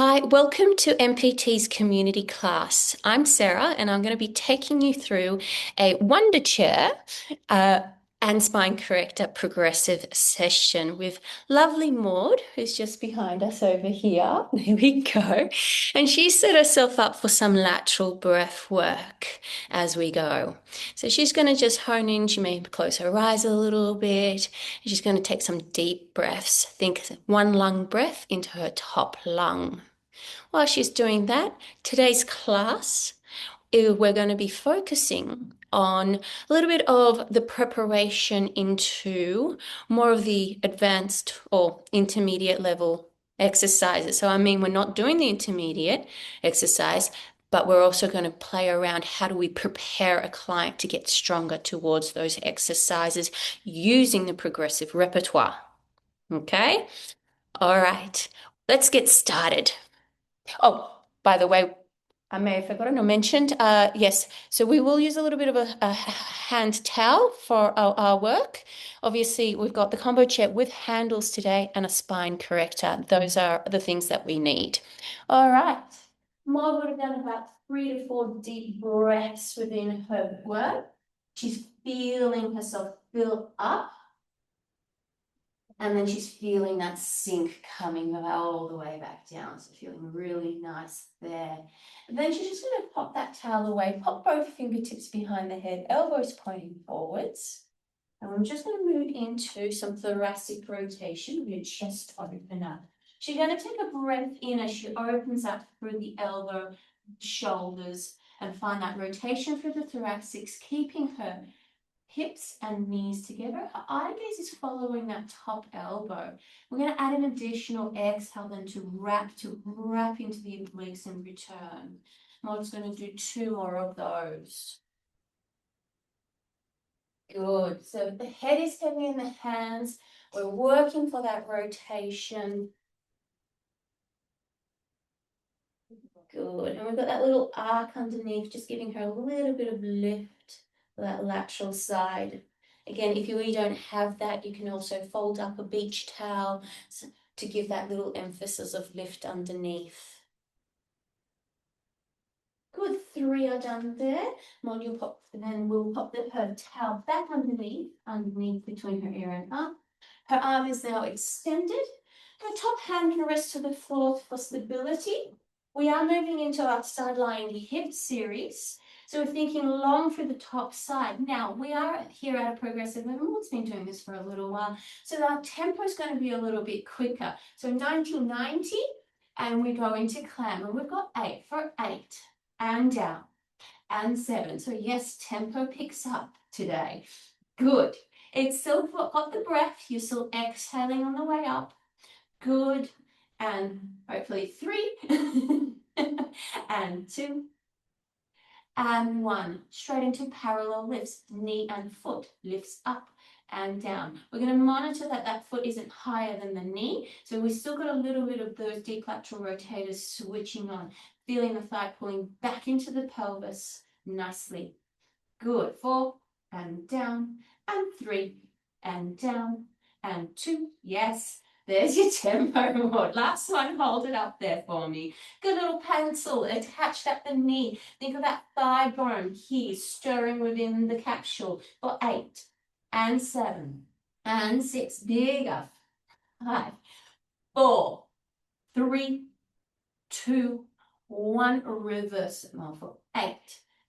Hi, welcome to NPT's community class. I'm Sarah, and I'm going to be taking you through a Wunda chair uh, and spine corrector progressive session with lovely Maud, who's just behind us over here. There we go. And she set herself up for some lateral breath work as we go. So she's going to just hone in. She may close her eyes a little bit. She's going to take some deep breaths. Think one lung breath into her top lung. While she's doing that, today's class, we're going to be focusing on a little bit of the preparation into more of the advanced or intermediate level exercises. So, I mean, we're not doing the intermediate exercise, but we're also going to play around how do we prepare a client to get stronger towards those exercises using the progressive repertoire. Okay? All right, let's get started. Oh, by the way, I may have forgotten or mentioned, yes, so we will use a little bit of a hand towel for our work. Obviously, we've got the combo chair with handles today and a spine corrector. Those are the things that we need. All right. Maud would have done about 3 to 4 deep breaths within her work. She's feeling herself fill up. And then she's feeling that sink coming all the way back down. So feeling really nice there. And then she's just going to pop that towel away, pop both fingertips behind the head, elbows pointing forwards. And we're just going to move into some thoracic rotation with your chest open up. She's going to take a breath in as she opens up through the elbow, shoulders, and find that rotation through the thoracics, keeping her hips and knees together. Her eye gaze is following that top elbow. We're going to add an additional exhale then to wrap into the obliques and return. Maud's going to do 2 more of those. Good. So the head is heavy in the hands. We're working for that rotation. Good. And we've got that little arc underneath, just giving her a little bit of lift for that lateral side. Again, if you don't have that, you can also fold up a beach towel to give that little emphasis of lift underneath. Good, 3 are done there. Maud, you'll pop, and then we'll pop her towel back underneath between her ear and arm. Her arm is now extended. Her top hand can rest to the floor for stability. We are moving into our side lying hip series. So we're thinking long through the top side. Now, we are here at a progressive level. Maud's been doing this for a little while. So our tempo is going to be a little bit quicker. So 1990, and we go into clam. And we've got 8 for 8 and down and 7. So yes, tempo picks up today. Good. It's still got the breath. You're still exhaling on the way up. Good. And hopefully 3 and 2 and 1. Straight into parallel lifts. Knee and foot lifts up and down. We're going to monitor that that foot isn't higher than the knee. So we've still got a little bit of those deep lateral rotators switching on. Feeling the thigh pulling back into the pelvis nicely. Good. 4 and down and 3 and down and 2. Yes. There's your tempo Maud. Last one, hold it up there for me. Good little pencil attached at the knee. Think of that thigh bone here stirring within the capsule for 8 and 7 and 6. Bigger. 5, 4, 3, 2, 1. Reverse it more for 8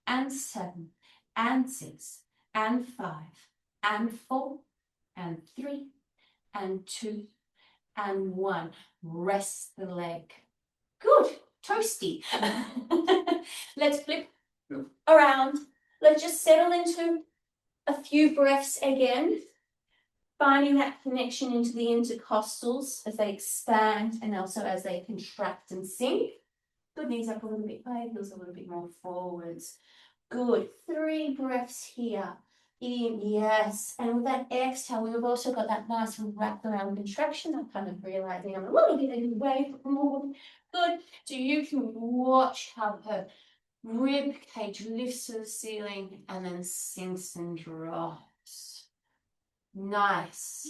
and 7 and 6 and 5 and 4 and 3 and 2 and 1. Rest the leg. Good. Toasty. Let's flip around. Let's just settle into a few breaths again. Finding that connection into the intercostals as they expand and also as they contract and sink. Good, knees up a little bit higher, heels a little bit more forwards. Good. 3 breaths here. In, yes. And with that exhale, we've also got that nice wrap around contraction. I'm kind of realizing I'm a little bit away from more. Good. So you can watch how her rib cage lifts to the ceiling and then sinks and drops. Nice.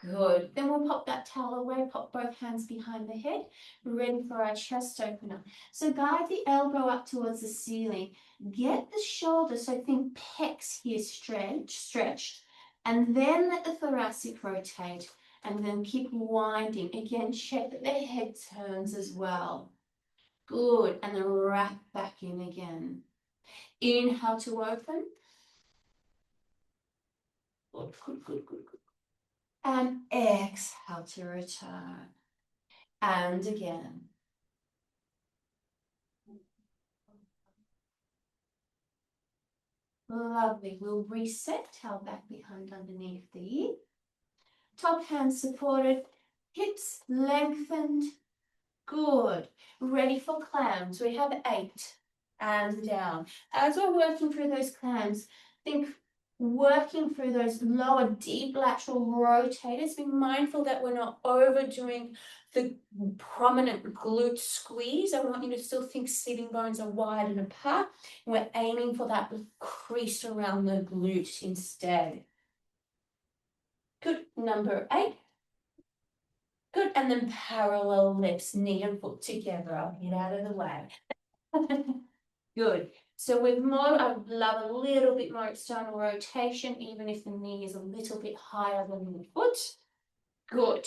Good. Then we'll pop that towel away, pop both hands behind the head, ready for our chest opener. So guide the elbow up towards the ceiling. Get the shoulder, so think pecs here stretched, and then let the thoracic rotate, and then keep winding. Again, check that the head turns as well. Good, and then wrap back in again. Inhale to open. Good. And exhale to return. And again. Lovely. We'll reset, tail back behind underneath the ear. Top hands supported, hips lengthened. Good. Ready for clams. We have 8 and down. As we're working through those clams, think working through those lower deep lateral rotators. Be mindful that we're not overdoing the prominent glute squeeze. I want you to still think sitting bones are wide and apart. And we're aiming for that crease around the glute instead. Good. Number 8. Good, and then parallel lips, knee and foot together. I'll get out of the way. Good. So with more, I love a little bit more external rotation, even if the knee is a little bit higher than the foot. Good.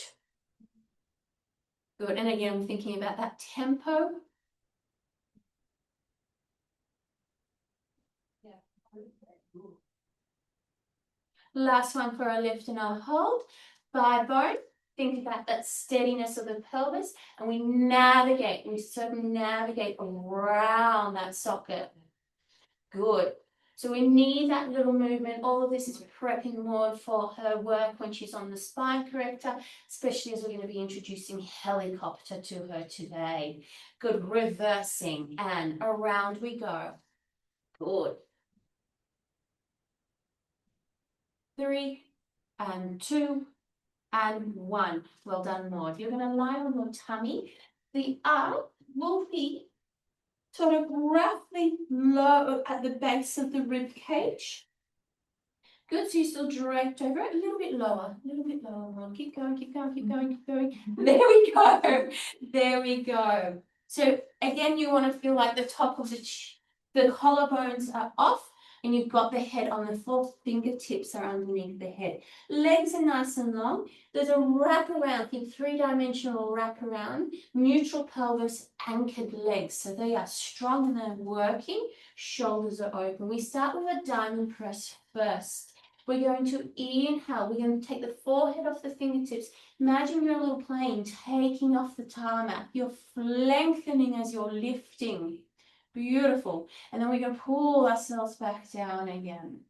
Good, and again, I'm thinking about that tempo. Last one for a lift and a hold. Thigh bone. Think about that steadiness of the pelvis, and we circumnavigate around that socket. Good. So we need that little movement. All of this is prepping more for her work when she's on the spine corrector, especially as we're going to be introducing helicopter to her today. Good. Reversing and around we go. Good. 3 and 2 and 1. Well done, Maud. You're going to lie on your tummy. The arm will be sort of roughly low at the base of the rib cage. Good, so you still direct over it, a little bit lower, Maud. Keep going. There we go. There we go. So again, you want to feel like the top of the collarbones are off, and you've got the head on the floor, fingertips are underneath the head. Legs are nice and long. There's a wraparound, think 3-dimensional wraparound, neutral pelvis, anchored legs. So they are strong and they're working. Shoulders are open. We start with a diamond press first. We're going to inhale. We're going to take the forehead off the fingertips. Imagine you're a little plane taking off the tarmac. You're lengthening as you're lifting. Beautiful. And then we're going to pull ourselves back down again.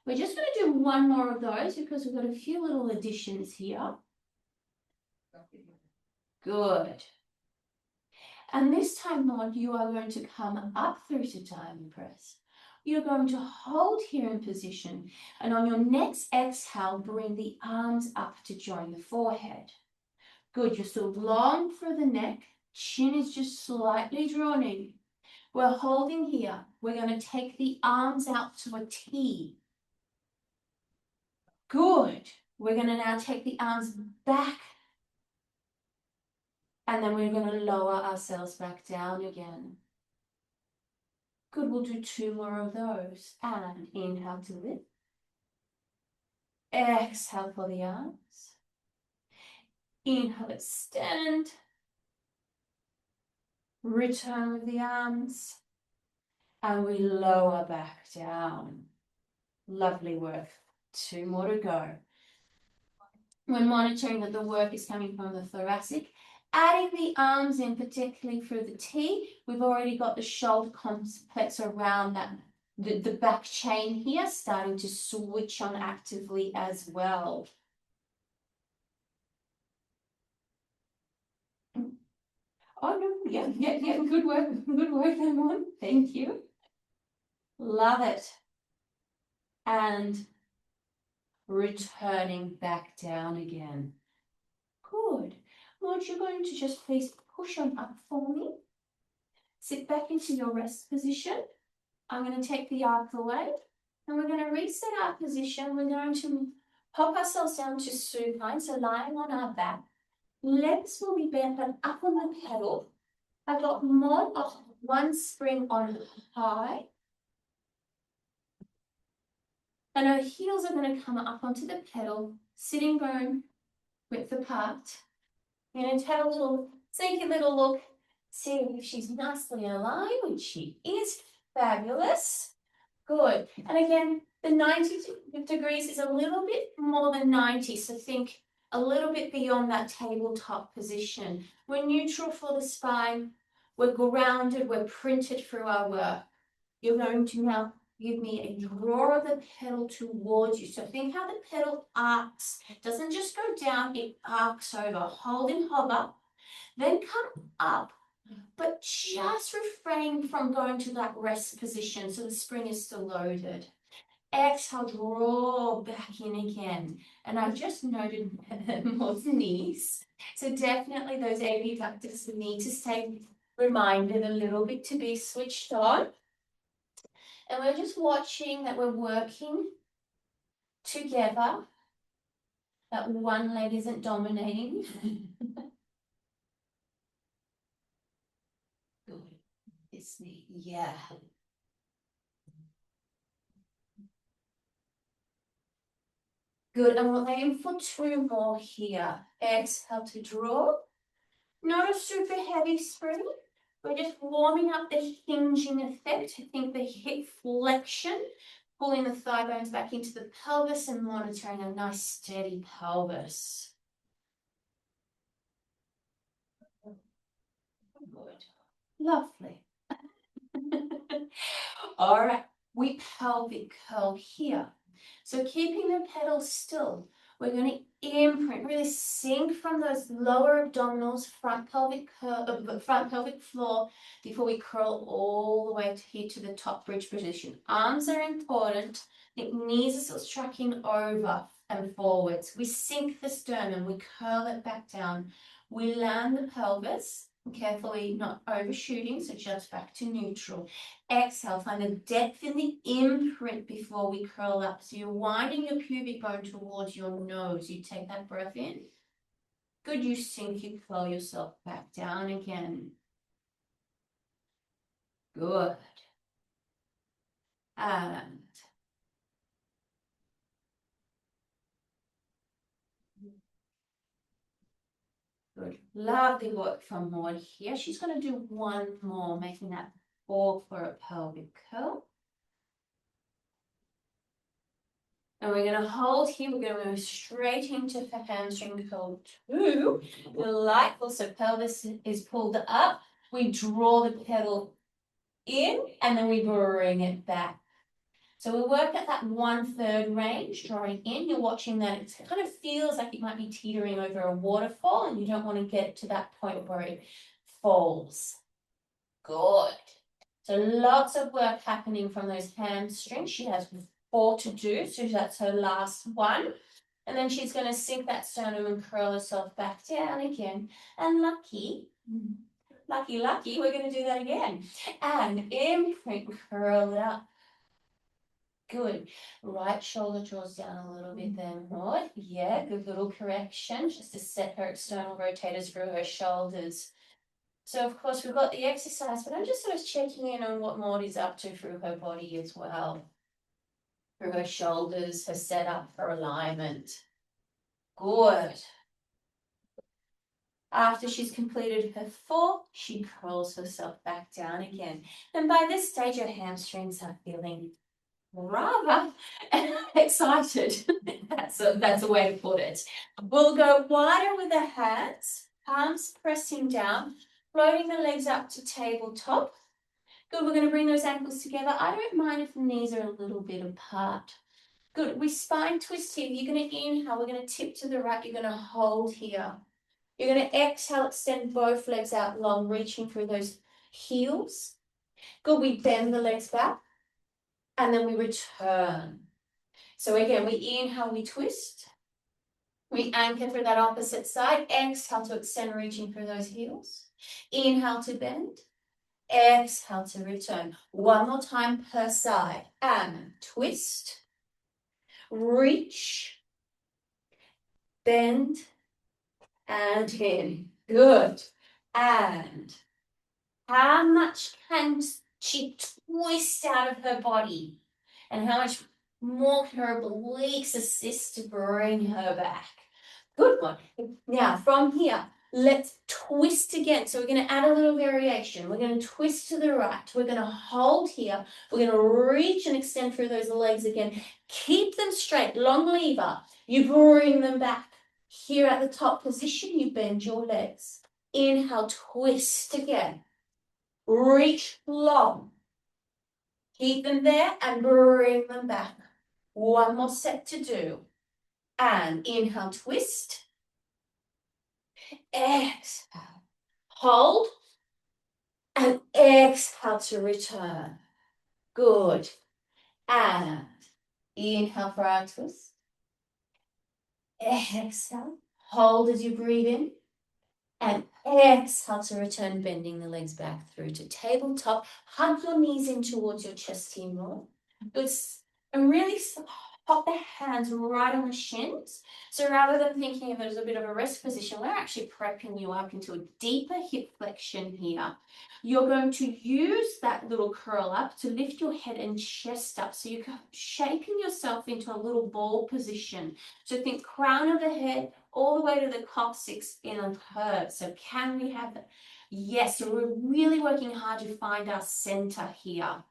We're just going to do one more of those because we've got a few little additions here. Good. And this time, Maud, you are going to come up through to diamond press. You're going to hold here in position, and on your next exhale, bring the arms up to join the forehead. Good. You're still long through the neck. Chin is just slightly drawn in. We're holding here. We're going to take the arms out to a T. Good. We're going to now take the arms back. And then we're going to lower ourselves back down again. Good. We'll do 2 more of those. And inhale to lift. Exhale for the arms. Inhale, extend. Return with the arms. And we lower back down. Lovely work. 2 more to go. We're monitoring that the work is coming from the thoracic. Adding the arms in, particularly through the T. We've already got the shoulder complex around that, the back chain here, starting to switch on actively as well. Oh, no, yeah, good work, everyone. Thank you. Love it. And returning back down again. Good. Maud, you're going to just please push on up for me. Sit back into your rest position. I'm going to take the arc away, and we're going to reset our position. We're going to Pop ourselves down to supine, so lying on our back. Legs will be bent and up on the pedal. I've got more of one spring on high. And our heels are going to come up onto the pedal, sitting bone width apart. I'm going to have a little sneaky little look, see if she's nicely aligned, which she is. Fabulous. Good. And again, the 90 degrees is a little bit more than 90, so think a little bit beyond that tabletop position. We're neutral for the spine. We're grounded. We're printed through our work. You're going to now give me a draw of the pedal towards you. So think how the pedal arcs. It doesn't just go down, it arcs over. Hold and hover, then come up, but just refrain from going to that rest position so the spring is still loaded. Exhale, draw back in again. And I've just noted more knees. So definitely those abductors need to stay reminded a little bit to be switched on. And we're just watching that we're working together, that one leg isn't dominating. Good. This knee, yeah. Good, and we'll aim for 2 more here. Exhale to draw. Not a super heavy spring. We're just warming up the hinging effect. I think the hip flexion, pulling the thigh bones back into the pelvis and monitoring a nice steady pelvis. Good. Lovely. All right, we pelvic curl here. So keeping the pedals still, we're going to imprint, really sink from those lower abdominals, front pelvic floor before we curl all the way to here to the top bridge position. Arms are important. I think knees are still tracking over and forwards. We sink the sternum, we curl it back down. We land the pelvis, carefully not overshooting, so just back to neutral. Exhale, find the depth in the imprint before we curl up. So you're winding your pubic bone towards your nose. You take that breath in. Good, you sink, you curl yourself back down again. Good. And good. Lovely work from Maud here. She's going to do one more, making that 4 for a pelvic curl. And we're going to hold here. We're going to move straight into the hamstring curl 2. Delightful. So pelvis is pulled up. We draw the pedal in and then we bring it back. So we work at that 1/3 range, drawing in. You're watching that. It kind of feels like it might be teetering over a waterfall and you don't want to get to that point where it falls. Good. So lots of work happening from those hamstrings. She has 4 to do, so that's her last one. And then she's going to sink that sternum and curl herself back down again. And lucky, we're going to do that again. And imprint, curl it up. Good. Right shoulder draws down a little bit there, Maud. Yeah, good little correction, just to set her external rotators through her shoulders. So, of course, we've got the exercise, but I'm just sort of checking in on what Maud is up to through her body as well. Through her shoulders, her setup, her alignment. Good. After she's completed her 4, she curls herself back down again. And by this stage, her hamstrings are feeling rather excited. That's a way to put it. We'll go wider with the hands, palms pressing down, floating the legs up to tabletop. Good, we're going to bring those ankles together. I don't mind if the knees are a little bit apart. Good, we spine twist here. You're going to inhale, we're going to tip to the right, you're going to hold here. You're going to exhale, extend both legs out long, reaching through those heels. Good, we bend the legs back. And then we return. So again, we inhale, we twist. We anchor through that opposite side. Exhale to extend, reaching through those heels. Inhale to bend. Exhale to return. One more time per side. And twist. Reach. bend, and in. Good. And how much can she twist out of her body? And how much more can her obliques assist to bring her back? Good one. Now, from here, let's twist again. So we're going to add a little variation. We're going to twist to the right. We're going to hold here. We're going to reach and extend through those legs again. Keep them straight, long lever. You bring them back. Here at the top position, you bend your legs. Inhale, twist again. Reach long. Keep them there and bring them back. One more set to do. And inhale, twist. Exhale. Hold. And exhale to return. Good. And inhale for our twist. Exhale. Hold as you breathe in. And exhale to return, bending the legs back through to tabletop. Hug your knees in towards your chest here more. Good. And really pop the hands right on the shins. So rather than thinking of it as a bit of a rest position, we're actually prepping you up into a deeper hip flexion here. You're going to use that little curl up to lift your head and chest up. So you're shaping yourself into a little ball position. So think crown of the head all the way to the coccyx in a curve. So can we have that? Yes, so we're really working hard to find our center here.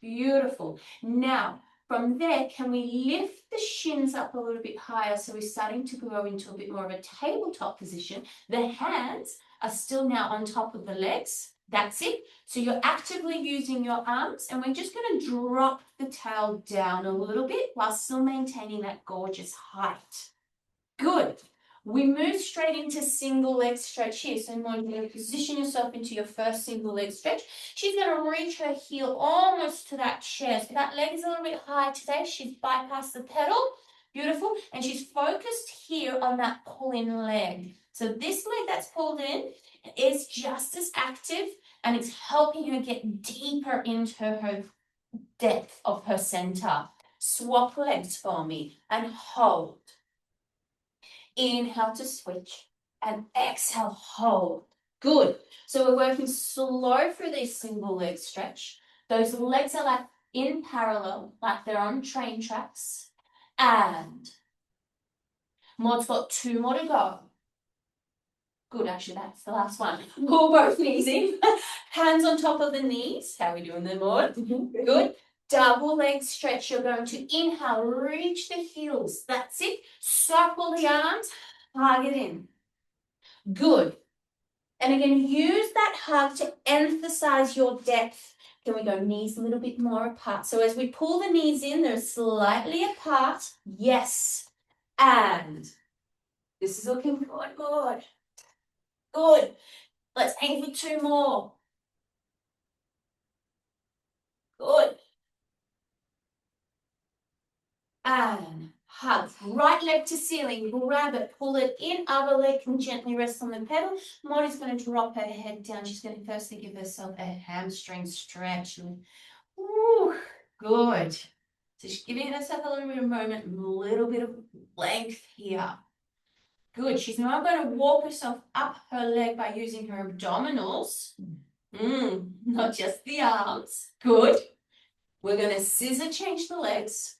Beautiful. Now, from there, can we lift the shins up a little bit higher? So we're starting to go into a bit more of a tabletop position. The hands are still now on top of the legs. That's it. So you're actively using your arms, and we're just going to drop the tail down a little bit while still maintaining that gorgeous height. Good. We move straight into single leg stretch here. So you're going to position yourself into your first single leg stretch. She's going to reach her heel almost to that chest. That leg is a little bit high today. She's bypassed the pedal. Beautiful. And she's focused here on that pull-in leg. So this leg that's pulled in is just as active, and it's helping her get deeper into her depth of her center. Swap legs for me and hold. Inhale to switch and exhale, hold. Good. So we're working slow through this single leg stretch. Those legs are like in parallel, like they're on train tracks. And Maud's got 2 more to go. Good, actually, that's the last one. Pull both knees in. Hands on top of the knees. How are we doing there, Maud? Good. Double leg stretch. You're going to inhale, reach the heels. That's it. Circle the arms, hug it in. Good. And again, use that hug to emphasize your depth. Can we go knees a little bit more apart? So as we pull the knees in, they're slightly apart. Yes. And this is looking good, Maud. Good. Let's aim for 2 more. Good. And hug. Right leg to ceiling. Grab it. Pull it in. Other leg can gently rest on the pedal. Maudie's going to drop her head down. She's going to firstly give herself a hamstring stretch. Ooh, good. So she's giving herself a little bit of moment, a little bit of length here. Good. She's now going to walk herself up her leg by using her abdominals. Not just the arms. Good. We're going to scissor change the legs.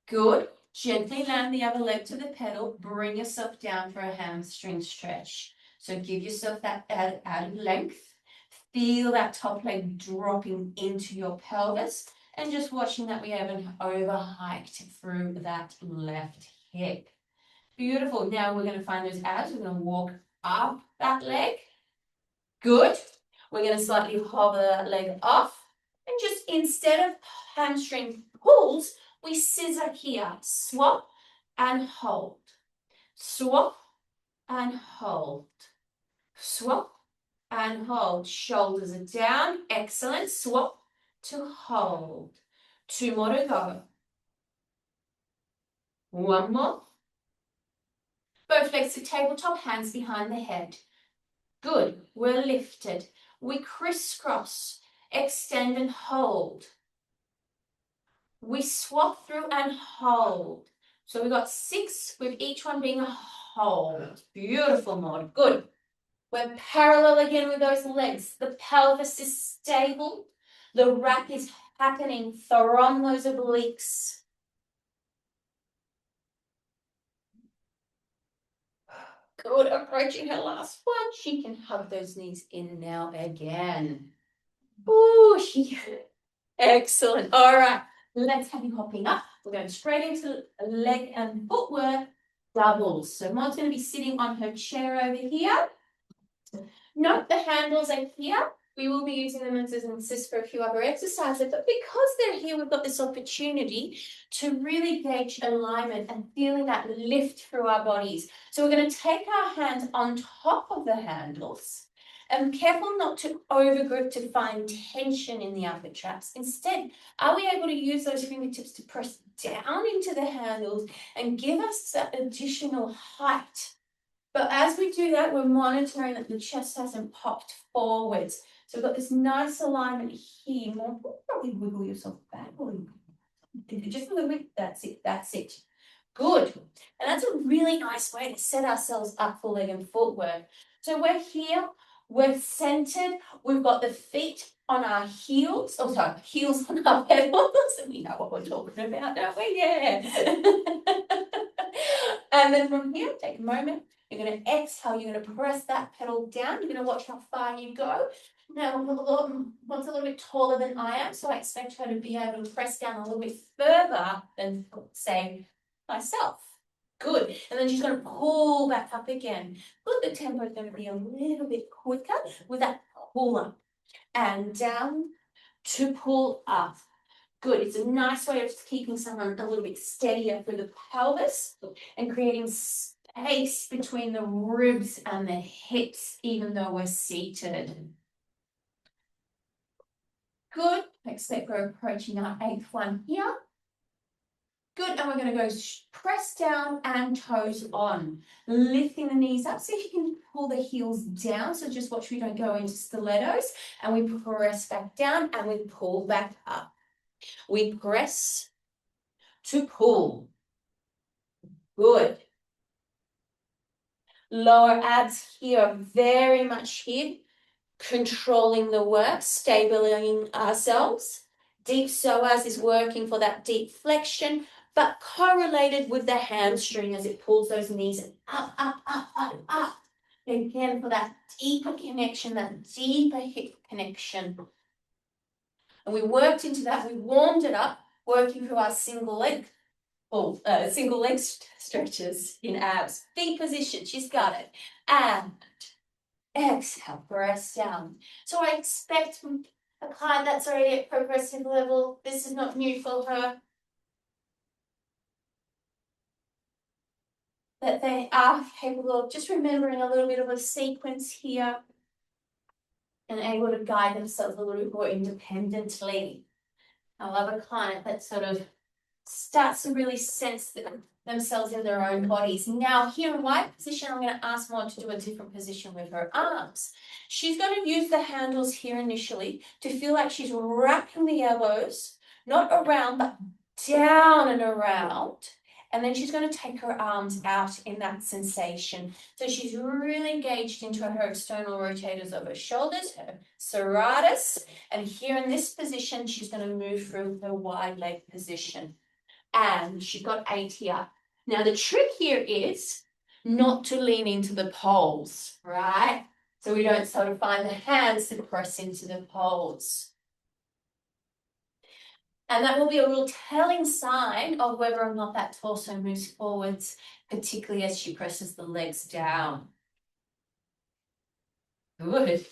Good. Gently land the other leg to the pedal. Bring yourself down for a hamstring stretch. So give yourself that added length. Feel that top leg dropping into your pelvis. And just watching that we haven't overhiked through that left hip. Beautiful. Now we're going to find those abs. We're going to walk up that leg. Good. We're going to slightly hover that leg off. And just instead of hamstring pulls, we scissor here. Swap and hold. Swap and hold. Swap and hold. Shoulders are down. Excellent. Swap to hold. 2 more to go. 1 more. Both legs to tabletop, hands behind the head. Good. We're lifted. We crisscross. Extend and hold. We swap through and hold. So we've got 6 with each one being a hold. Beautiful, Maud. Good. We're parallel again with those legs. The pelvis is stable. The wrap is happening from those obliques. Good. Approaching her last one. She can hug those knees in now again. Oh, excellent. All right. Let's have you hopping up. We're going straight into leg and footwork doubles. So Maud's going to be sitting on her chair over here. Note the handles are here. We will be using them as an assist for a few other exercises, but because they're here, we've got this opportunity to really gauge alignment and feeling that lift through our bodies. So we're going to take our hands on top of the handles and careful not to overgrip to find tension in the upper traps. Instead, are we able to use those fingertips to press down into the handles and give us that additional height? But as we do that, we're monitoring that the chest hasn't popped forwards. So we've got this nice alignment here. More, probably wiggle yourself back. Just a little bit. That's it. That's it. Good. And that's a really nice way to set ourselves up for leg and footwork. So we're here. We're centered. We've got the feet on our heels. Oh, sorry, heels on our pedals. We know what we're talking about, don't we? Yeah. And then from here, take a moment. You're going to exhale. You're going to press that pedal down. You're going to watch how far you go. Now, one's a little bit taller than I am, so I expect her to be able to press down a little bit further than, say, myself. Good. And then she's going to pull back up again. Good. The tempo is going to be a little bit quicker with that pull up and down to pull up. Good. It's a nice way of keeping someone a little bit steadier for the pelvis and creating space between the ribs and the hips, even though we're seated. Good. Except we're approaching our 8th one here. Good. And we're going to go press down and toes on, lifting the knees up so you can pull the heels down. So just watch we don't go into stilettos, and we press back down and we pull back up. We press to pull. Good. Lower abs here, very much here, controlling the work, stabilizing ourselves. Deep psoas is working for that deep flexion, but correlated with the hamstring as it pulls those knees up, up, up, up, up. Again, for that deeper connection, that deeper hip connection. And we worked into that, we warmed it up, working through our single leg stretches in abs. V position, she's got it. And exhale, press down. So I expect from a client that's already at progressive level, this is not new for her, that they are capable of just remembering a little bit of a sequence here and able to guide themselves a little bit more independently. I love a client that sort of starts to really sense themselves in their own bodies. Now, here in my position, I'm going to ask Maud to do a different position with her arms. She's going to use the handles here initially to feel like she's wrapping the elbows, not around, but down and around. And then she's going to take her arms out in that sensation. So she's really engaged into her external rotators of her shoulders, her serratus. And here in this position, she's going to move through her wide leg position. And she's got 8 here. Now, the trick here is not to lean into the poles, right? So we don't sort of find the hands to press into the poles. And that will be a real telling sign of whether or not that torso moves forwards, particularly as she presses the legs down. Good.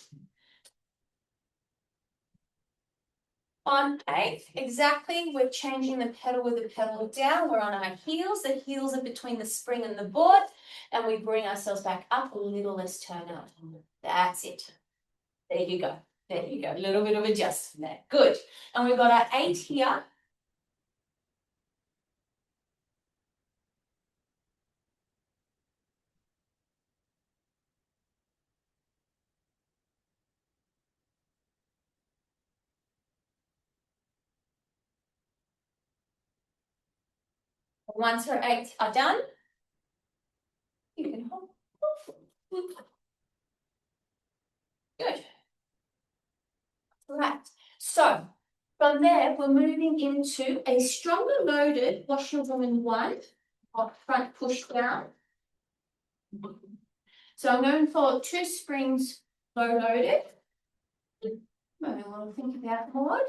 On 8, exactly, we're changing the pedal with the pedal down. We're on our heels. The heels are between the spring and the board. And we bring ourselves back up a little less turn out. That's it. There you go. There you go. A little bit of adjustment there. Good. And we've got our 8 here. Once her 8 are done, you can hold. Good. Right. So from there, we're moving into a stronger loaded washerwoman 1, front push down. So I'm going for 2 springs low loaded. Maybe a little think about more.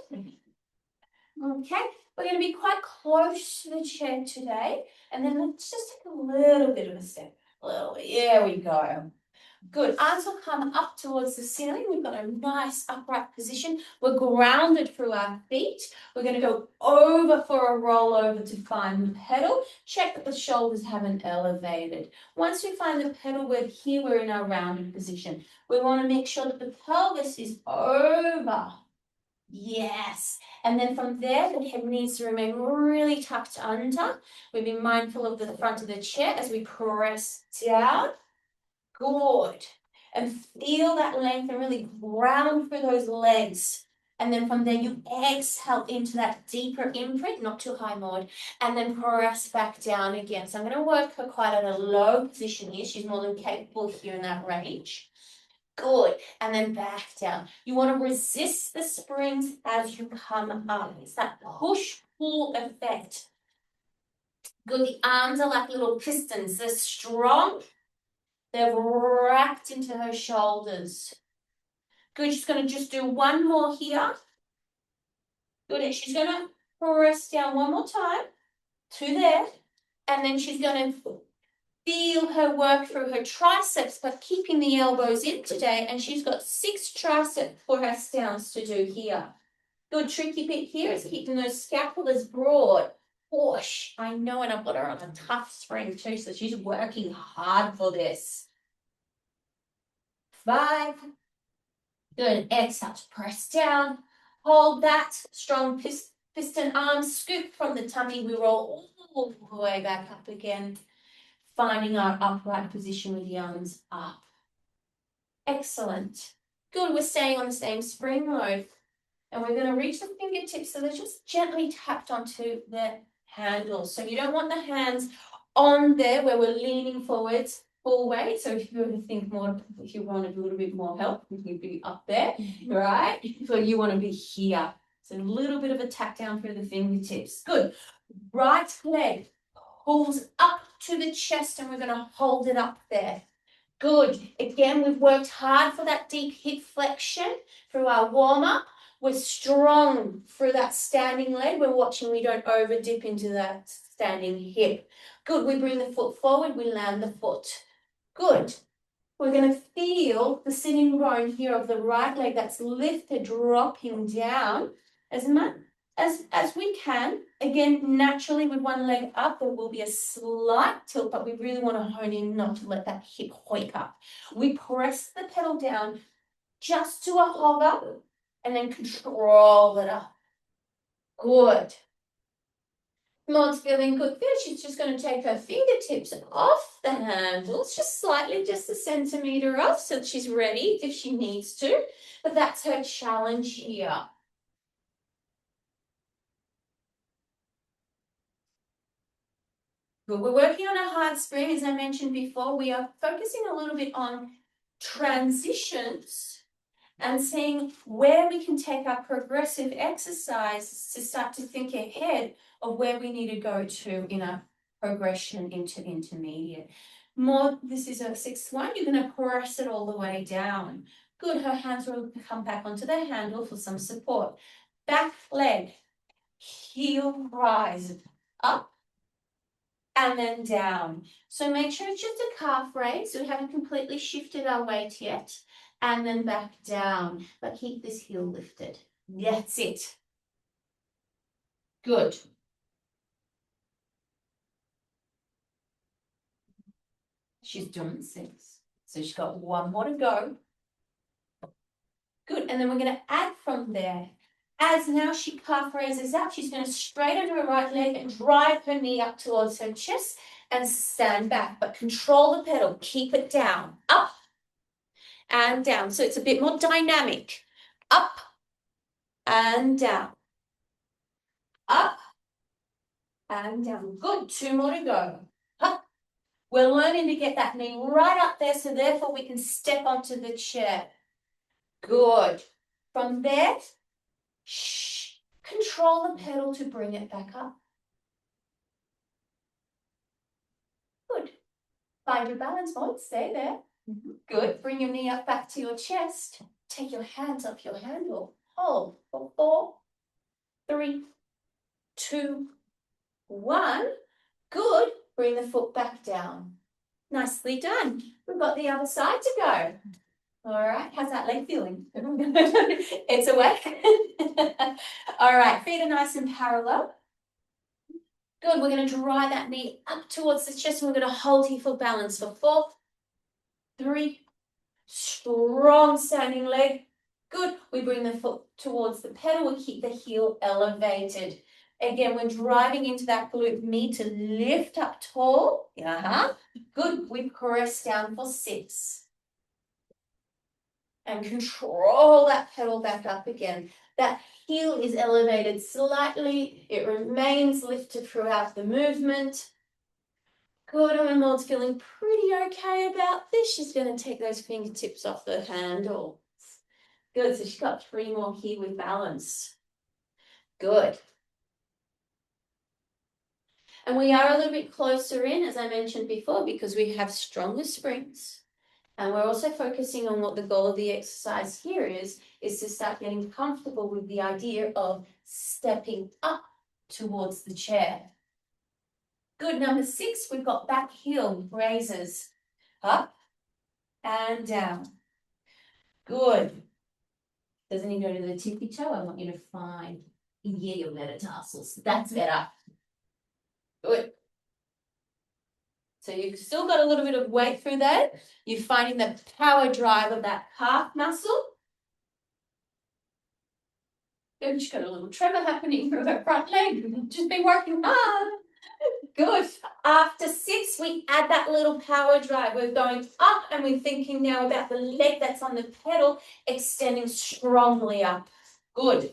Okay, we're going to be quite close to the chair today, and then let's just take a little bit of a step. A little bit. There we go. Good. Arms will come up towards the ceiling. We've got a nice upright position. We're grounded through our feet. We're going to go over for a rollover to find the pedal. Check that the shoulders haven't elevated. Once we find the pedal, we're in our rounded position. We want to make sure that the pelvis is over. Yes. And then from there, the head needs to remain really tucked under. We'll be mindful of the front of the chair as we press down. Good. And feel that length and really ground through those legs. And then from there, you exhale into that deeper imprint, not too high, Maud, and then press back down again. So I'm going to work her quite at a low position here. She's more than capable here in that range. Good. And then back down. You want to resist the springs as you come up. It's that push-pull effect. Good. The arms are like little pistons. They're strong. They're wrapped into her shoulders. Good. She's going to just do one more here. Good. And she's going to press down one more time to there. And then she's going to feel her work through her triceps, but keeping the elbows in today. And she's got 6 triceps for her stance to do here. Good. Tricky bit here is keeping those scapulars broad. Whoosh. I know, and I've got her on a tough spring too, so she's working hard for this. 5. Good. Exhale to press down. Hold that. Strong piston arms. Scoop from the tummy. We roll all the way back up again. Finding our upright position with the arms up. Excellent. Good. We're staying on the same spring mode. And we're going to reach the fingertips so they're just gently tapped onto the handles. So you don't want the hands on there where we're leaning forwards full weight. So if you ever think more, if you want a little bit more help, you can be up there, right? So you want to be here. So a little bit of a tap down through the fingertips. Good. Right leg pulls up to the chest and we're going to hold it up there. Good. Again, we've worked hard for that deep hip flexion through our warm-up. We're strong through that standing leg. We're watching we don't over dip into that standing hip. Good. We bring the foot forward. We land the foot. Good. We're going to feel the sitting bone here of the right leg that's lifted, dropping down as much as we can. Again, naturally with one leg up, there will be a slight tilt, but we really want to hone in not to let that hip hoik up. We press the pedal down just to a hover and then control it up. Good. Maud's feeling good there. She's just going to take her fingertips off the handles, just slightly, just a centimetre off, so that she's ready if she needs to. But that's her challenge here. Good. We're working on a hard spring, as I mentioned before. We are focusing a little bit on transitions and seeing where we can take our progressive exercise to start to think ahead of where we need to go to in our progression into intermediate. More, this is a 6th one. You're going to press it all the way down. Good. Her hands will come back onto the handle for some support. Back leg, heel rise, up and then down. So make sure it's just a calf raise. So we haven't completely shifted our weight yet. And then back down, but keep this heel lifted. That's it. Good. She's doing 6. So she's got 1 more to go. Good. And then we're going to add from there. As now she calf raises up, she's going to straighten her right leg and drive her knee up towards her chest and stand back. But control the pedal. Keep it down. Up and down. So it's a bit more dynamic. Up and down. Up and down. Good, 2 more to go. Up. We're learning to get that knee right up there, so therefore we can step onto the chair. Good. From there, shh, control the pedal to bring it back up. Good. Find your balance point, stay there. Good. Bring your knee up back to your chest. Take your hands off your handle. Hold for 4, 3, 2, 1. Good. Bring the foot back down. Nicely done. We've got the other side to go. All right. How's that leg feeling? It's awake. All right. Feet are nice and parallel. Good. We're going to drive that knee up towards the chest. And we're going to hold here for balance for 4, 3, strong standing leg. Good. We bring the foot towards the pedal. We keep the heel elevated. Again, we're driving into that glute med to lift up tall. Good. We press down for 6. And control that pedal back up again. That heel is elevated slightly. It remains lifted throughout the movement. Good, and when Maud's feeling pretty okay about this, she's going to take those fingertips off the handle. Good, so she's got 3 more here with balance. Good. And we are a little bit closer in, as I mentioned before, because we have stronger springs. And we're also focusing on what the goal of the exercise here is to start getting comfortable with the idea of stepping up towards the chair. Good, number 6, we've got back heel raises. Up and down. Good. Doesn't need to go to the tippy toe. I want you to find your metatarsals. That's better. Good. So you've still got a little bit of weight through that. You're finding the power drive of that calf muscle. Good. She's got a little tremor happening through her front leg. Just been working hard. Good. After 6, we add that little power drive. We're going up and we're thinking now about the leg that's on the pedal, extending strongly up. Good.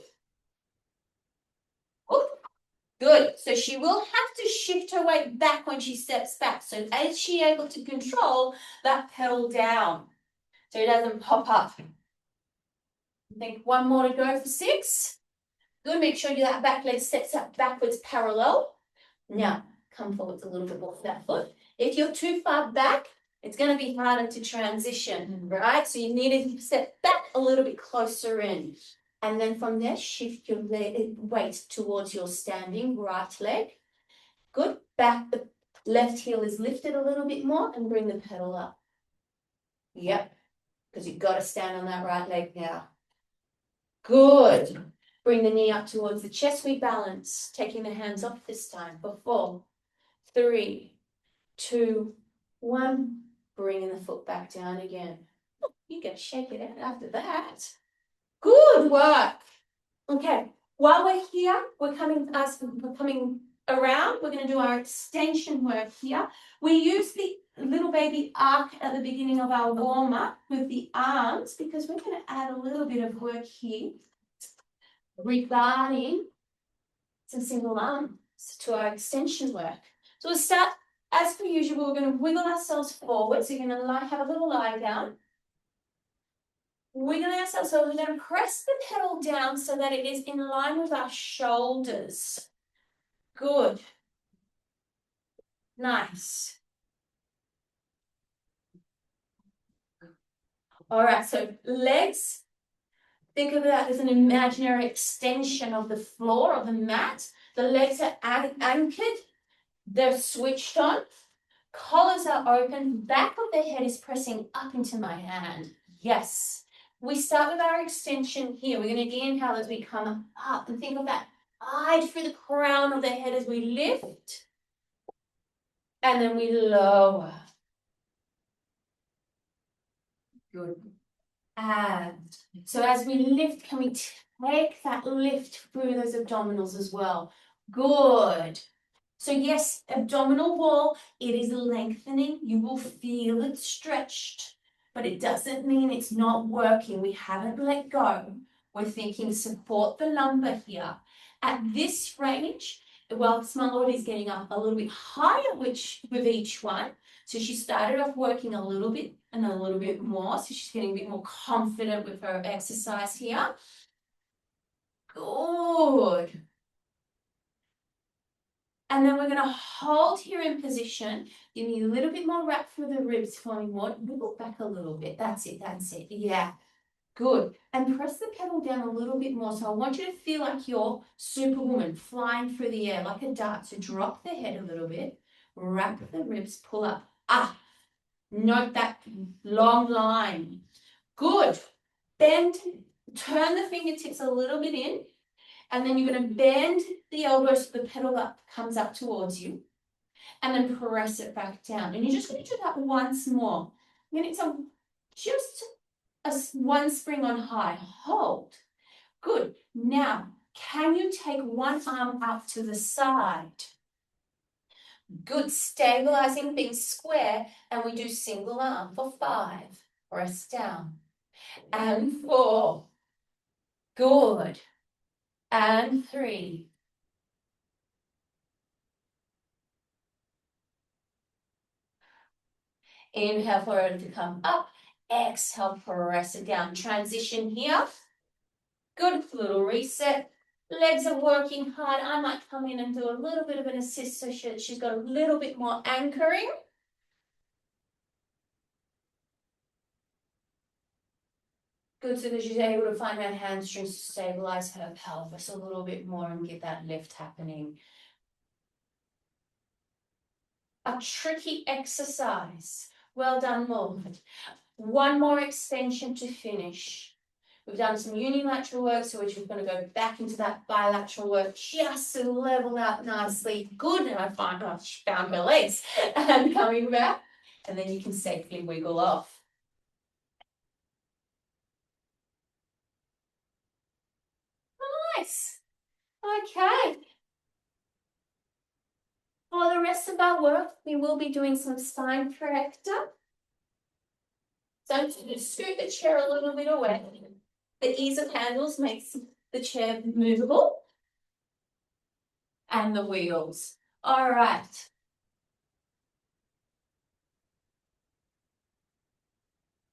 Good. So she will have to shift her weight back when she steps back. So is she able to control that pedal down so it doesn't pop up? I think 1 more to go for 6. Good. Make sure that back leg steps up backwards parallel. Now, come forwards a little bit more for that foot. If you're too far back, it's going to be harder to transition, right? So you need to step back a little bit closer in. And then from there, shift your weight towards your standing right leg. Good. Back, the left heel is lifted a little bit more and bring the pedal up. Yep. Because you've got to stand on that right leg now. Good. Bring the knee up towards the chest, we balance, taking the hands off this time for 4, 3, 2, 1. Bringing the foot back down again. You got to shake it out after that. Good work. Okay, while we're here, we're coming around. We're going to do our extension work here. We use the little baby arc at the beginning of our warm-up with the arms because we're going to add a little bit of work here regarding some single arms to our extension work. So we'll start, as per usual, we're going to wiggle ourselves forward. So you're going to have a little lie down. Wiggling ourselves, so we're going to press the pedal down so that it is in line with our shoulders. Good. Nice. All right, so legs, think of that as an imaginary extension of the floor of the mat. The legs are anchored, they're switched on, collars are open, back of the head is pressing up into my hand. Yes. We start with our extension here. We're going to inhale as we come up and think of that eye through the crown of the head as we lift. And then we lower. Good. And so as we lift, can we take that lift through those abdominals as well? Good. So yes, abdominal wall, it is lengthening. You will feel it stretched. But it doesn't mean it's not working. We haven't let go. We're thinking support the lumbar here. At this range, Well, Smallwood is getting up a little bit higher with each one. So she started off working a little bit and a little bit more. So she's getting a bit more confident with her exercise here. Good. And then we're going to hold here in position. Give me a little bit more wrap through the ribs for me, Maud. Wiggle back a little bit. That's it, that's it. Yeah, good. And press the pedal down a little bit more. So I want you to feel like you're Superwoman, flying through the air like a dart. So drop the head a little bit, wrap the ribs, pull up. Ah, note that long line. Good. Bend, turn the fingertips a little bit in. And then you're going to bend the elbows so the pedal up comes up towards you. And then press it back down. And you're just going to do that once more. You're going to need just one spring on high. Hold. Good. Now, can you take one arm up to the side? Good. Stabilizing, being square. And we do single arm for 5. Press down. And 4. Good. And 3. Inhale for it to come up. Exhale, press it down. Transition here. Good. Little reset. Legs are working hard. I might come in and do a little bit of an assist so she's got a little bit more anchoring. Good, so that she's able to find her hamstrings to stabilize her pelvis a little bit more and get that lift happening. A tricky exercise. Well done, Maud. One more extension to finish. We've done some unilateral work, so we're just going to go back into that bilateral work just to level out nicely. Good, and I found her legs. And coming back, and then you can safely wiggle off. Nice. Okay. For the rest of our work, we will be doing some spine corrector. So scoot the chair a little bit away. The ease of handles makes the chair movable. And the wheels. All right.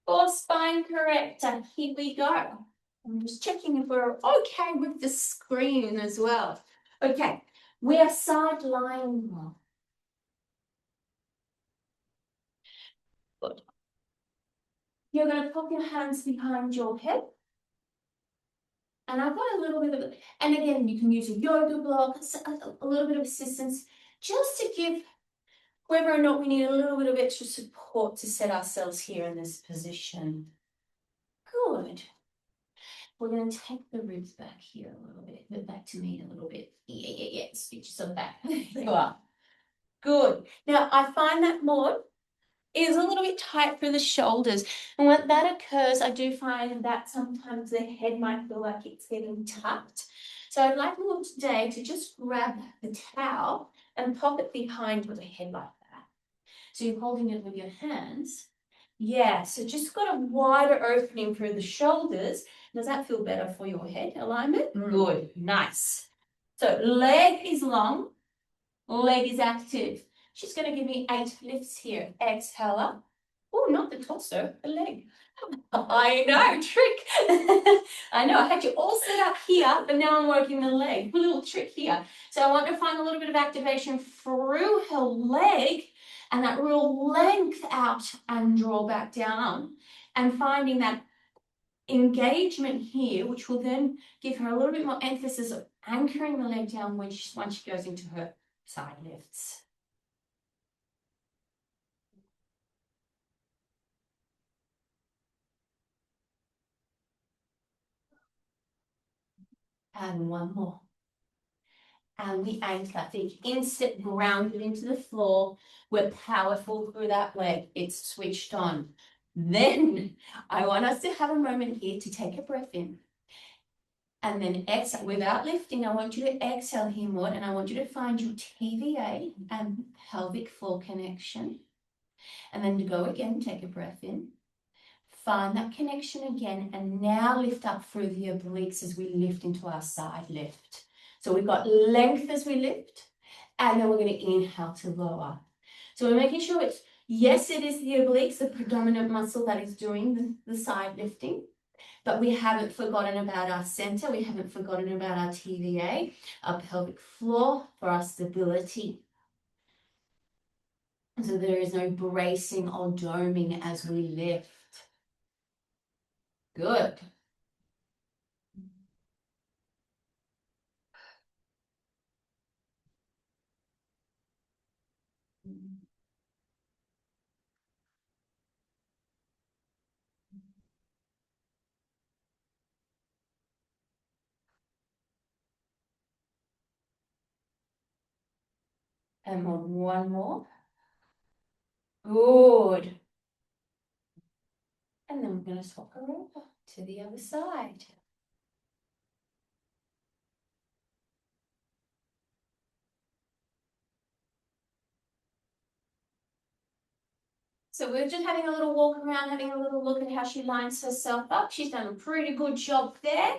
For spine corrector, here we go. I'm just checking if we're okay with the screen as well. Okay, we are side lying now. Good. You're going to pop your hands behind your head. And I've got a little bit of, and again, you can use a yoga block, a little bit of assistance, just to give whether or not we need a little bit of extra support to set ourselves here in this position. Good. We're going to take the ribs back here a little bit, back to me a little bit. Yeah. Switch yourself back. There you are. Good. Now, I find that Maud is a little bit tight through the shoulders. And when that occurs, I do find that sometimes the head might feel like it's getting tucked. So I'd like Maud today to just grab the towel and pop it behind with the head like that. So you're holding it with your hands. Yeah, so just got a wider opening through the shoulders. Does that feel better for your head alignment? Good, nice. So leg is long, leg is active. She's going to give me 8 lifts here. Exhale up. Oh, not the torso, the leg. I know, trick. I know, I had you all set up here, but now I'm working the leg. A little trick here. So I want to find a little bit of activation through her leg and that real length out and draw back down. And finding that engagement here, which will then give her a little bit more emphasis of anchoring the leg down once she goes into her side lifts. And one more. And we anchor, think instant grounded into the floor. We're powerful through that leg. It's switched on. Then I want us to have a moment here to take a breath in. And then exhale, without lifting, I want you to exhale here, Maud, and I want you to find your TVA and pelvic floor connection. And then to go again, take a breath in. Find that connection again, and now lift up through the obliques as we lift into our side lift. So we've got length as we lift, and then we're going to inhale to lower. So we're making sure it's, yes, it is the obliques, the predominant muscle that is doing the side lifting, but we haven't forgotten about our center. We haven't forgotten about our TVA, our pelvic floor for our stability. So there is no bracing or doming as we lift. Good. And one more. Good. And then we're going to swap her over to the other side. So we're just having a little walk around, having a little look at how she lines herself up. She's done a pretty good job there.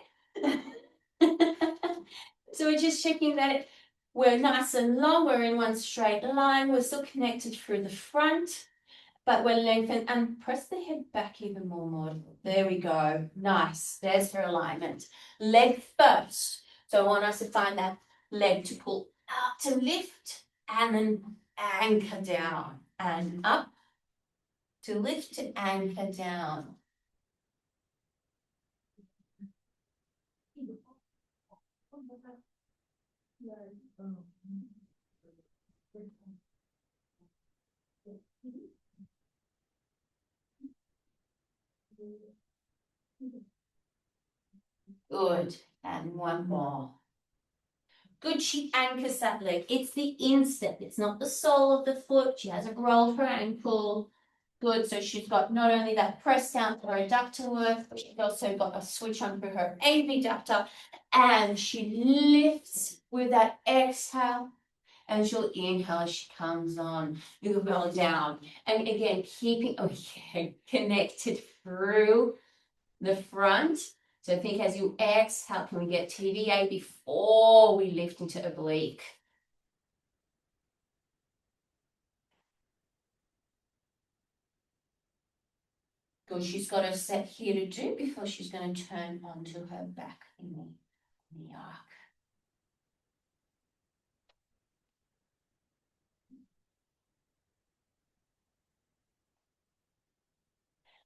So we're just checking that we're nice and long, we're in one straight line, we're still connected through the front, but we're lengthened, and press the head back even more, Maud. There we go. Nice. There's her alignment. Leg first. So I want us to find that leg to pull out to lift, and then anchor down and up to lift to anchor down. Good. And one more. Good, she anchors that leg. It's the instep, it's not the sole of the foot. She hasn't rolled her ankle. Good, so she's got not only that press down for her adductor work, but she's also got a switch on for her abductor. And she lifts with that exhale, and she'll inhale as she comes on. You can roll down. And again, keeping connected through the front. So think as you exhale, can we get TVA before we lift into oblique? Good, she's got a set here to do before she's going to turn onto her back in the arc.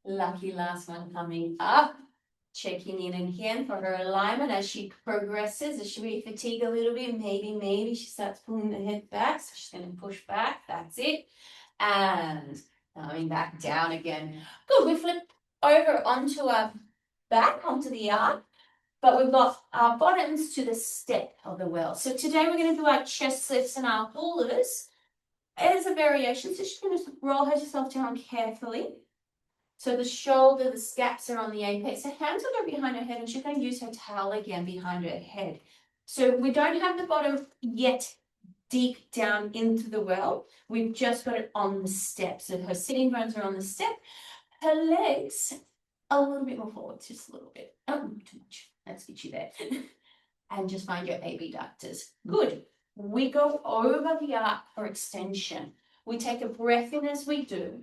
Lucky last one coming up. Checking in again for her alignment as she progresses. As she fatigue a little bit, maybe she starts pulling the head back. So she's going to push back. That's it. And coming back down again. Good. We flip over onto our back, onto the arc. But we've got our bottoms to the step of the well. So today we're going to do our chest lifts and our pullers as a variation. So she's going to roll herself down carefully. So the shoulder, the scaps are on the apex. Her hands will go behind her head, and she's going to use her towel again behind her head. So we don't have the bottom yet deep down into the well. We've just got it on the step. So her sitting bones are on the step. Her legs a little bit more forward, just a little bit. Oh, not too much. Let's get you there. And just find your abductors. Good. We go over the arc for extension. We take a breath in as we do.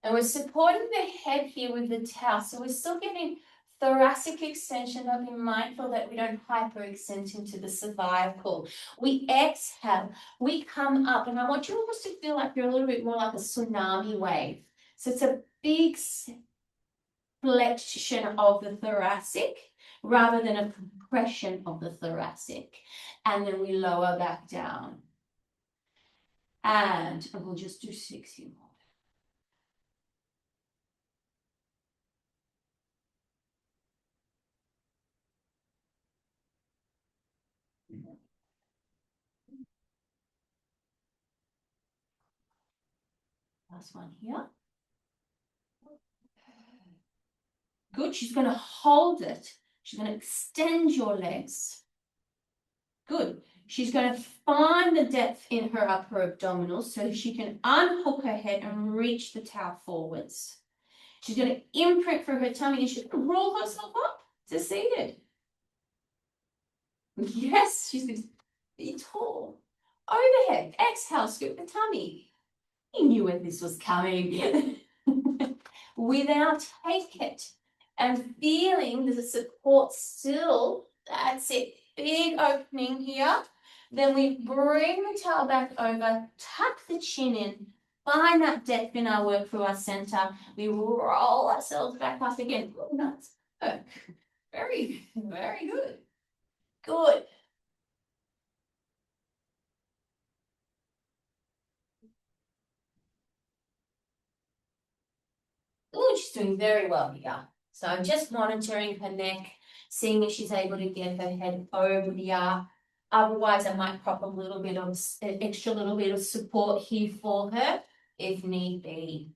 And we're supporting the head here with the towel. So we're still getting thoracic extension, but be mindful that we don't hyperextend into the cervical. We exhale, we come up, and I want you almost to feel like you're a little bit more like a tsunami wave. So it's a big flexion of the thoracic rather than a compression of the thoracic. And then we lower back down. And we'll just do 60 more. Last one here. Good, she's going to hold it. She's going to extend your legs. Good. She's going to find the depth in her upper abdominals so she can unhook her head and reach the towel forwards. She's going to imprint for her tummy, and she's going to roll herself up to seated. Yes, she's going to be tall. Overhead. Exhale, scoop the tummy. You knew when this was coming. Without take it. And feeling the support still. That's it. Big opening here. Then we bring the tail back over, tuck the chin in, find that depth in our work through our center. We roll ourselves back up again. Oh, nice work. Very, very good. Good. Good, she's doing very well here. So I'm just monitoring her neck, seeing if she's able to get her head over the R. Otherwise, I might prop a little bit of extra little bit of support here for her if need be.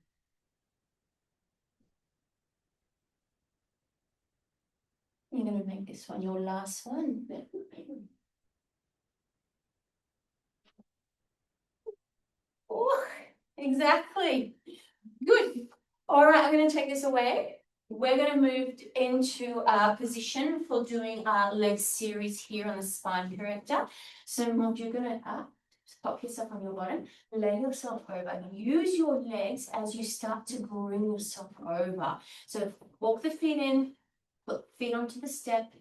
You're going to make this one your last one. Oh, exactly. Good. All right, I'm going to take this away. We're going to move into our position for doing our leg series here on the spine corrector. So what you're going to pop yourself on your bottom, lay yourself over. Use your legs as you start to bring yourself over. So walk the feet in, put feet onto the step.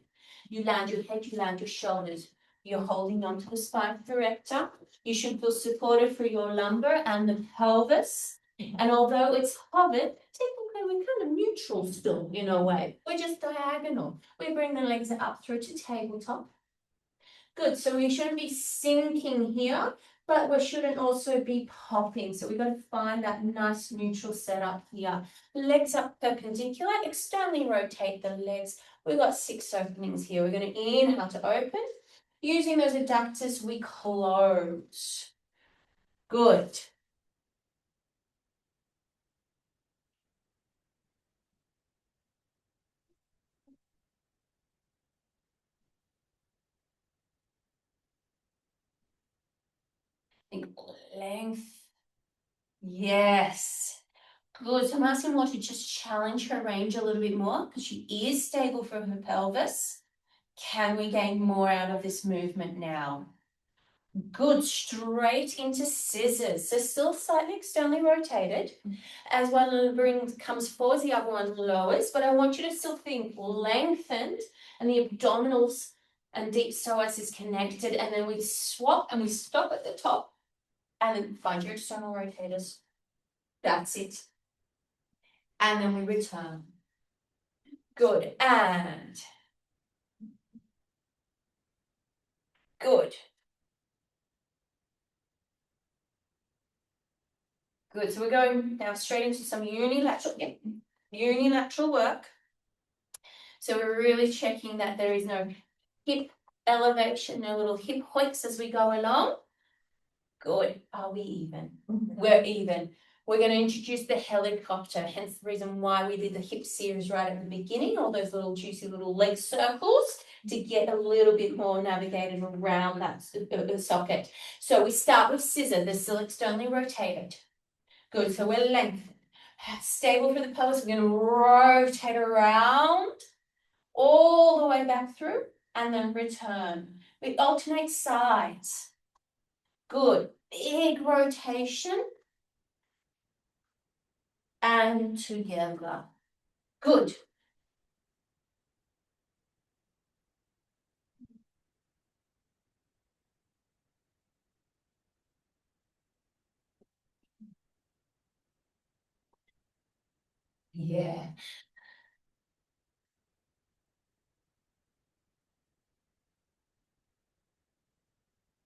You land your head, you land your shoulders. You're holding onto the spine corrector. You should feel supported for your lumbar and the pelvis. And although it's hovered, technically we're kind of neutral still in a way. We're just diagonal. We bring the legs up through to tabletop. Good, so we shouldn't be sinking here, but we shouldn't also be popping. So we've got to find that nice neutral setup here. Legs up perpendicular, externally rotate the legs. We've got 6 openings here. We're going to inhale to open. Using those adductors, we close. Good. Think length. Yes. Good. So I'm asking Laura to just challenge her range a little bit more because she is stable from her pelvis. Can we gain more out of this movement now? Good, straight into scissors. So still slightly externally rotated. As one bring comes forwards, the other one lowers, but I want you to still think lengthened and the abdominals and deep psoas is connected. And then we swap and we stop at the top and then find your external rotators. That's it. And then we return. Good, and good. Good, so we're going now straight into some unilateral work. So we're really checking that there is no hip elevation, no little hip hoiks as we go along. Good, are we even? We're even. We're going to introduce the helicopter, hence the reason why we did the hip series right at the beginning, all those little juicy little leg circles to get a little bit more navigated around that socket. So we start with scissor, they're still externally rotated. Good, so we're lengthened. Stable for the pelvis, we're going to rotate around all the way back through and then return. We alternate sides. Good, big rotation and together. Good. Yeah.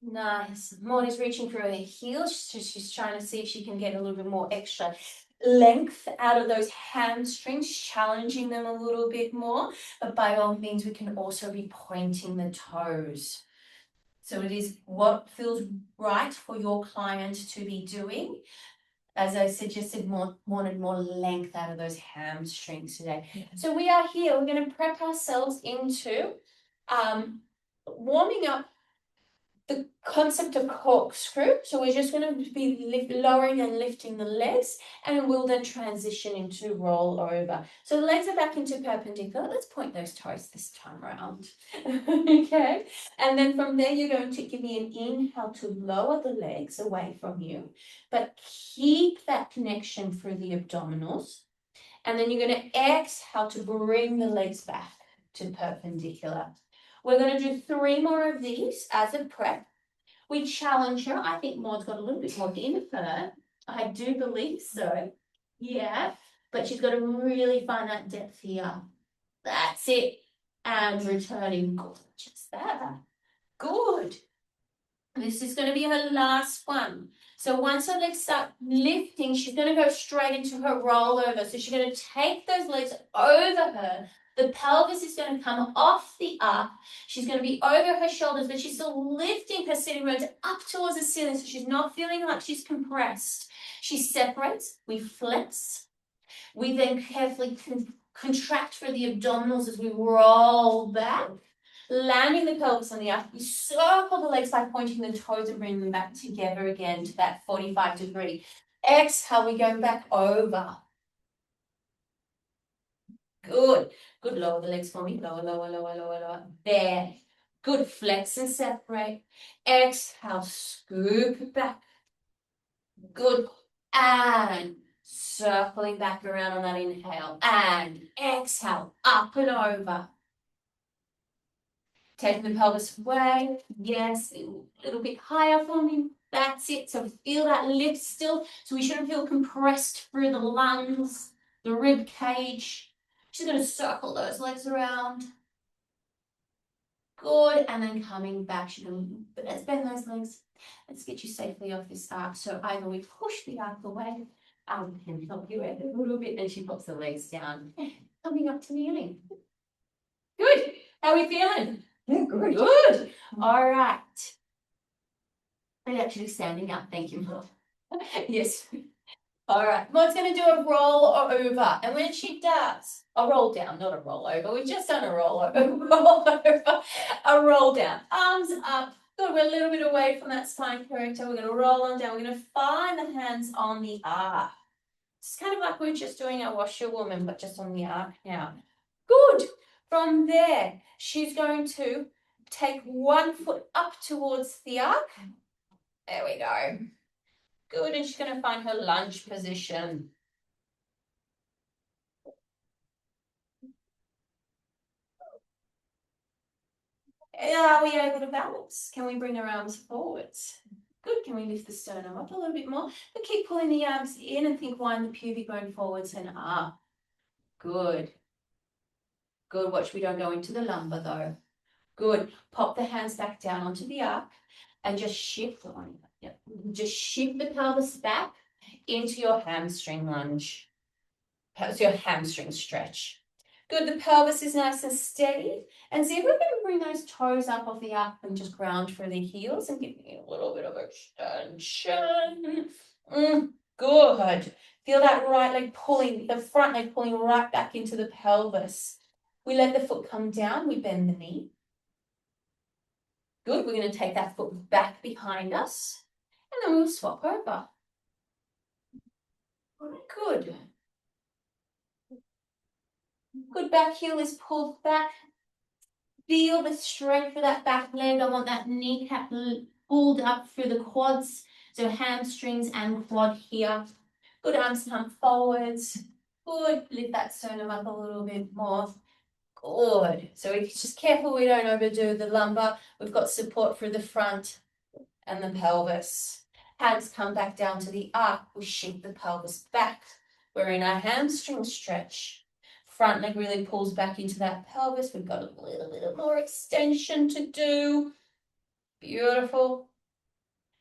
Nice. Morty's reaching for her heels, so she's trying to see if she can get a little bit more extra length out of those hamstrings, challenging them a little bit more. But by all means, we can also be pointing the toes. So it is what feels right for your client to be doing. As I suggested, wanted more length out of those hamstrings today. Yeah. So we are here. We're going to prep ourselves into warming up the concept of corkscrew. So we're just going to be lowering and lifting the legs, and we'll then transition into roll over. So the legs are back into perpendicular. Let's point those toes this time around. Okay. And then from there, you're going to give me an inhale to lower the legs away from you, but keep that connection through the abdominals. And then you're going to exhale to bring the legs back to perpendicular. We're going to do 3 more of these as a prep. We challenge her. I think Maud's got a little bit more in her. I do believe so. Yeah. But she's got to really find that depth here. That's it. And returning. Good. Just that. Good. This is going to be her last one. So once her legs start lifting, she's going to go straight into her rollover. So she's going to take those legs over her. The pelvis is going to come off the arc. She's going to be over her shoulders, but she's still lifting her sitting bones up towards the ceiling, so she's not feeling like she's compressed. She separates, we flex. We then carefully contract for the abdominals as we roll back. Landing the pelvis on the arc, you circle the legs by pointing the toes and bringing them back together again to that 45-degree. Exhale, we go back over. Good. Good. Lower the legs for me. Lower, lower, lower, lower, lower. There. Good. Flex and separate. Exhale, scoop it back. Good. And circling back around on that inhale. And exhale, up and over. Taking the pelvis away. Yes, a little bit higher for me. That's it. So feel that lift still. So we shouldn't feel compressed through the lungs, the rib cage. She's going to circle those legs around. Good. And then coming back. She's going to, let's bend those legs. Let's get you safely off this arc. So either we push the arc away, I can help you out a little bit. And she pops the legs down. Coming up to kneeling. Good. How are we feeling? Good. Good. All right. We're actually standing up. Thank you, Maud. Yes. All right. Maud's going to do a roll over. And when she does, a roll down, not a roll over. We've just done a roll over. Roll over. A roll down. Arms up. Good. We're a little bit away from that spine corrector. We're going to roll on down. We're going to find the hands on the arc. It's kind of like we're just doing our washerwoman, but just on the arc now. Good. From there, she's going to take 1 foot up towards the arc. There we go. Good, and she's going to find her lunge position. Are we able to balance? Can we bring our arms forwards? Good, can we lift the sternum up a little bit more? But keep pulling the arms in and think wind the pubic bone forwards and up. Good. Good, watch we don't go into the lumbar though. Good, pop the hands back down onto the arc and just shift on. Yep. Just shift the pelvis back into your hamstring lunge. So your hamstring stretch. Good, the pelvis is nice and steady. And see if we can bring those toes up off the arc and just ground for the heels and give me a little bit of extension. Good. Feel that right leg pulling, the front leg pulling right back into the pelvis. We let the foot come down, we bend the knee. Good, we're going to take that foot back behind us. And then we'll swap over. Good. Good, back heel is pulled back. Feel the strength of that back leg. I want that kneecap pulled up through the quads. So hamstrings and quad here. Good, arms come forwards. Good, lift that sternum up a little bit more. Good. So we're just careful we don't overdo the lumbar. We've got support through the front and the pelvis. Hands come back down to the arc. We shift the pelvis back. We're in our hamstring stretch. Front leg really pulls back into that pelvis. We've got a little more extension to do. Beautiful.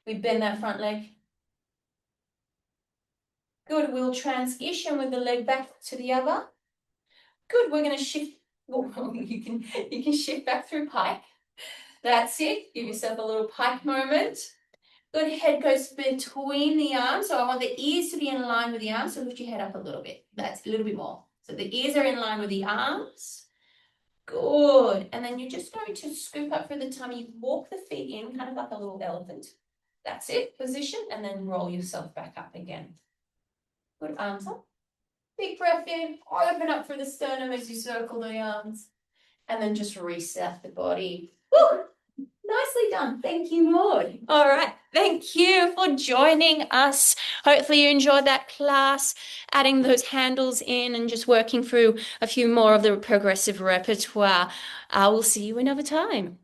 We bend that front leg. Good. We'll transition with the leg back to the other. Good. We're going to shift. You can shift back through pike. That's it. Give yourself a little pike moment. Good, head goes between the arms. So I want the ears to be in line with the arms. So lift your head up a little bit. That's a little bit more. So the ears are in line with the arms. Good. And then you're just going to scoop up through the tummy, walk the feet in, kind of like a little elephant. That's it, position, and then roll yourself back up again. Good, arms up. Big breath in, open up through the sternum as you circle the arms, and then just reset the body. Woo! Nicely done. Thank you, Maud. All right. Thank you for joining us. Hopefully you enjoyed that class, adding those handles in and just working through a few more of the progressive repertoire. I will see you another time.